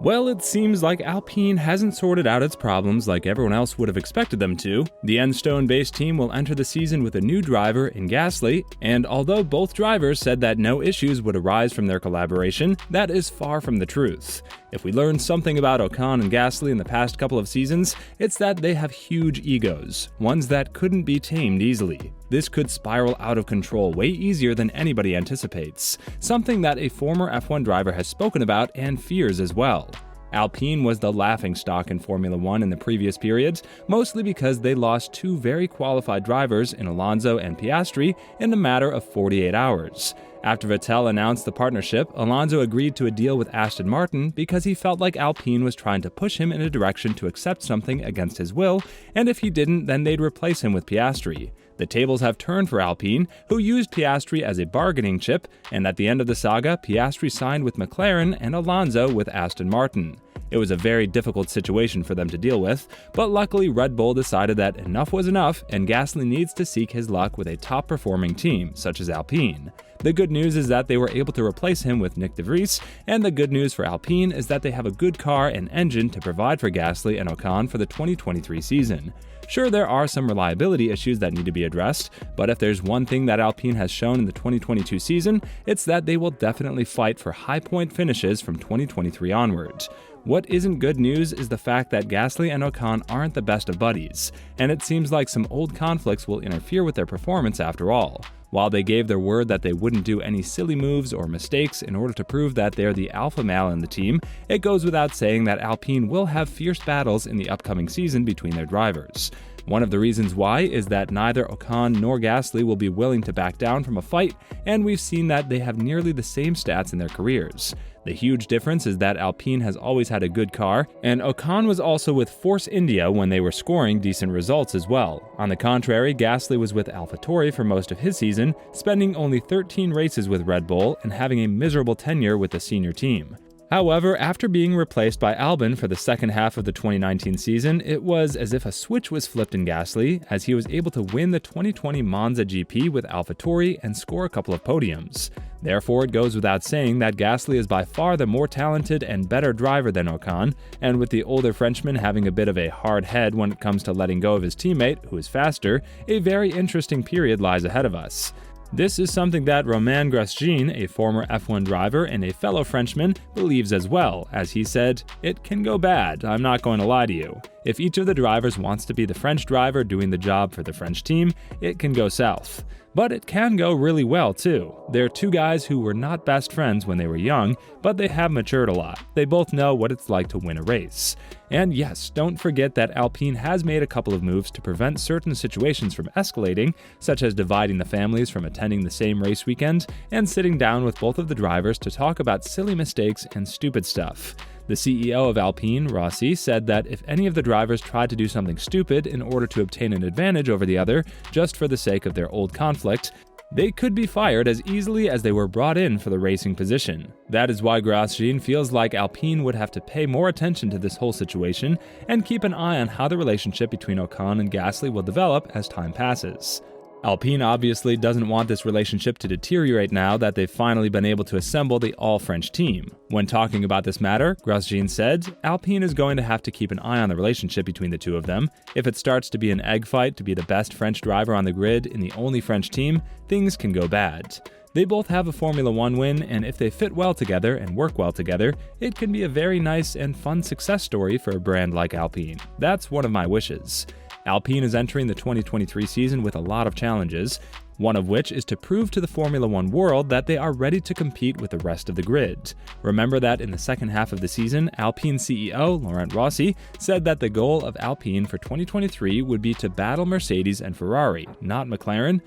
Well, it seems like Alpine hasn't sorted out its problems like everyone else would have expected them to. The Enstone-based team will enter the season with a new driver in Gasly, and although both drivers said that no issues would arise from their collaboration, that is far from the truth. If we learned something about Ocon and Gasly in the past couple of seasons, it's that they have huge egos, ones that couldn't be tamed easily. This could spiral out of control way easier than anybody anticipates, something that a former F1 driver has spoken about and fears as well. Alpine was the laughingstock in Formula 1 in the previous periods, mostly because they lost two very qualified drivers in Alonso and Piastri in a matter of 48 hours. After Vettel announced the partnership, Alonso agreed to a deal with Aston Martin because he felt like Alpine was trying to push him in a direction to accept something against his will, and if he didn't, then they'd replace him with Piastri. The tables have turned for Alpine, who used Piastri as a bargaining chip, and at the end of the saga, Piastri signed with McLaren and Alonso with Aston Martin. It was a very difficult situation for them to deal with, but luckily Red Bull decided that enough was enough and Gasly needs to seek his luck with a top-performing team, such as Alpine. The good news is that they were able to replace him with Nick de Vries, and the good news for Alpine is that they have a good car and engine to provide for Gasly and Ocon for the 2023 season. Sure, there are some reliability issues that need to be addressed, but if there's one thing that Alpine has shown in the 2022 season, it's that they will definitely fight for high-point finishes from 2023 onwards. What isn't good news is the fact that Gasly and Ocon aren't the best of buddies, and it seems like some old conflicts will interfere with their performance after all. While they gave their word that they wouldn't do any silly moves or mistakes in order to prove that they're the alpha male in the team, it goes without saying that Alpine will have fierce battles in the upcoming season between their drivers. One of the reasons why is that neither Ocon nor Gasly will be willing to back down from a fight, and we've seen that they have nearly the same stats in their careers. The huge difference is that Alpine has always had a good car, and Ocon was also with Force India when they were scoring decent results as well. On the contrary, Gasly was with AlphaTauri for most of his season, spending only 13 races with Red Bull and having a miserable tenure with the senior team. However, after being replaced by Albon for the second half of the 2019 season, it was as if a switch was flipped in Gasly, as he was able to win the 2020 Monza GP with AlphaTauri and score a couple of podiums. Therefore, it goes without saying that Gasly is by far the more talented and better driver than Ocon, and with the older Frenchman having a bit of a hard head when it comes to letting go of his teammate, who is faster, a very interesting period lies ahead of us. This is something that Romain Grosjean, a former F1 driver and a fellow Frenchman, believes as well, as he said, "It can go bad, I'm not going to lie to you. If each of the drivers wants to be the French driver doing the job for the French team, it can go south. But it can go really well too. They're two guys who were not best friends when they were young, but they have matured a lot. They both know what it's like to win a race." And yes, don't forget that Alpine has made a couple of moves to prevent certain situations from escalating, such as dividing the families from attending the same race weekend and sitting down with both of the drivers to talk about silly mistakes and stupid stuff. The CEO of Alpine, Rossi, said that if any of the drivers tried to do something stupid in order to obtain an advantage over the other, just for the sake of their old conflict, they could be fired as easily as they were brought in for the racing position. That is why Grosjean feels like Alpine would have to pay more attention to this whole situation and keep an eye on how the relationship between Ocon and Gasly will develop as time passes. Alpine obviously doesn't want this relationship to deteriorate now that they've finally been able to assemble the all-French team. When talking about this matter, Grosjean said, "Alpine is going to have to keep an eye on the relationship between the two of them. If it starts to be an egg fight to be the best French driver on the grid in the only French team, things can go bad. They both have a Formula 1 win, and if they fit well together and work well together, it can be a very nice and fun success story for a brand like Alpine. That's one of my wishes." Alpine is entering the 2023 season with a lot of challenges, one of which is to prove to the Formula 1 world that they are ready to compete with the rest of the grid. Remember that in the second half of the season, Alpine CEO Laurent Rossi said that the goal of Alpine for 2023 would be to battle Mercedes and Ferrari, not McLaren.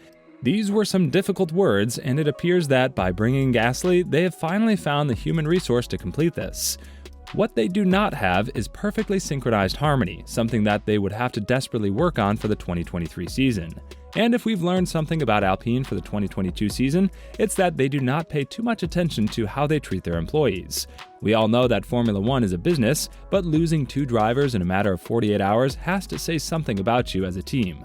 These were some difficult words, and it appears that by bringing Gasly, they have finally found the human resource to complete this. What they do not have is perfectly synchronized harmony, something that they would have to desperately work on for the 2023 season. And if we've learned something about Alpine for the 2022 season, it's that they do not pay too much attention to how they treat their employees. We all know that Formula 1 is a business, but losing two drivers in a matter of 48 hours has to say something about you as a team.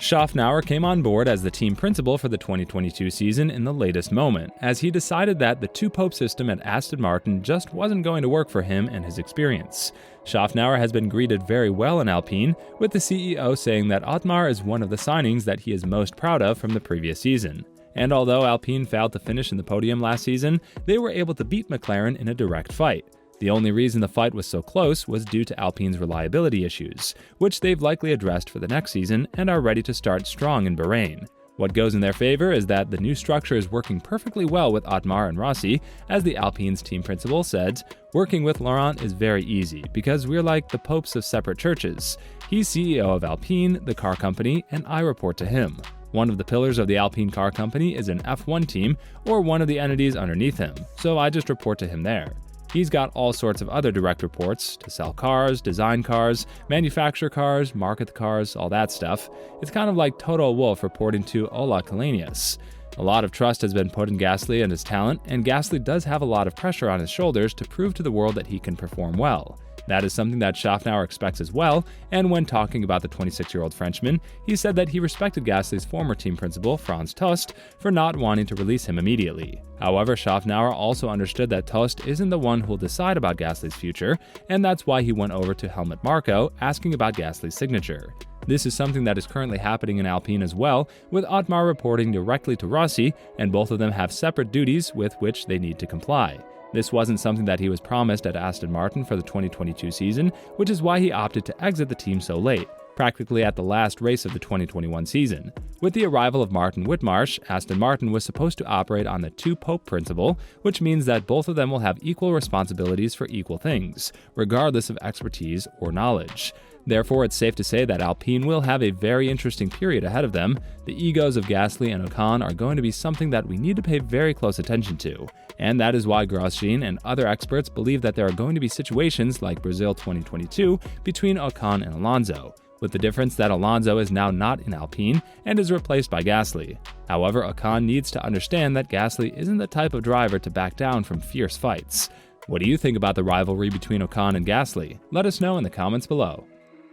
Schaffnauer came on board as the team principal for the 2022 season in the latest moment, as he decided that the two-pope system at Aston Martin just wasn't going to work for him and his experience. Schaffnauer has been greeted very well in Alpine, with the CEO saying that Otmar is one of the signings that he is most proud of from the previous season. And although Alpine failed to finish in the podium last season, they were able to beat McLaren in a direct fight. The only reason the fight was so close was due to Alpine's reliability issues, which they've likely addressed for the next season and are ready to start strong in Bahrain. What goes in their favor is that the new structure is working perfectly well with Otmar and Rossi, as the Alpine's team principal said, "Working with Laurent is very easy because we're like the popes of separate churches. He's CEO of Alpine, the car company, and I report to him. One of the pillars of the Alpine car company is an F1 team or one of the entities underneath him, so I just report to him there. He's got all sorts of other direct reports to sell cars, design cars, manufacture cars, market the cars, all that stuff. It's kind of like Toto Wolff reporting to Ola Kalenius. A lot of trust has been put in Gasly and his talent, and Gasly does have a lot of pressure on his shoulders to prove to the world that he can perform well. That is something that Schaffnauer expects as well, and when talking about the 26-year-old Frenchman, he said that he respected Gasly's former team principal, Franz Tost, for not wanting to release him immediately. However, Schaffnauer also understood that Tost isn't the one who'll decide about Gasly's future, and that's why he went over to Helmut Marko asking about Gasly's signature. This is something that is currently happening in Alpine as well, with Otmar reporting directly to Rossi, and both of them have separate duties with which they need to comply. This wasn't something that he was promised at Aston Martin for the 2022 season, which is why he opted to exit the team so late, practically at the last race of the 2021 season. With the arrival of Martin Whitmarsh, Aston Martin was supposed to operate on the two-pope principle, which means that both of them will have equal responsibilities for equal things, regardless of expertise or knowledge. Therefore, it's safe to say that Alpine will have a very interesting period ahead of them. The egos of Gasly and Ocon are going to be something that we need to pay very close attention to, and that is why Grosjean and other experts believe that there are going to be situations like Brazil 2022 between Ocon and Alonso, with the difference that Alonso is now not in Alpine and is replaced by Gasly. However, Ocon needs to understand that Gasly isn't the type of driver to back down from fierce fights. What do you think about the rivalry between Ocon and Gasly? Let us know in the comments below.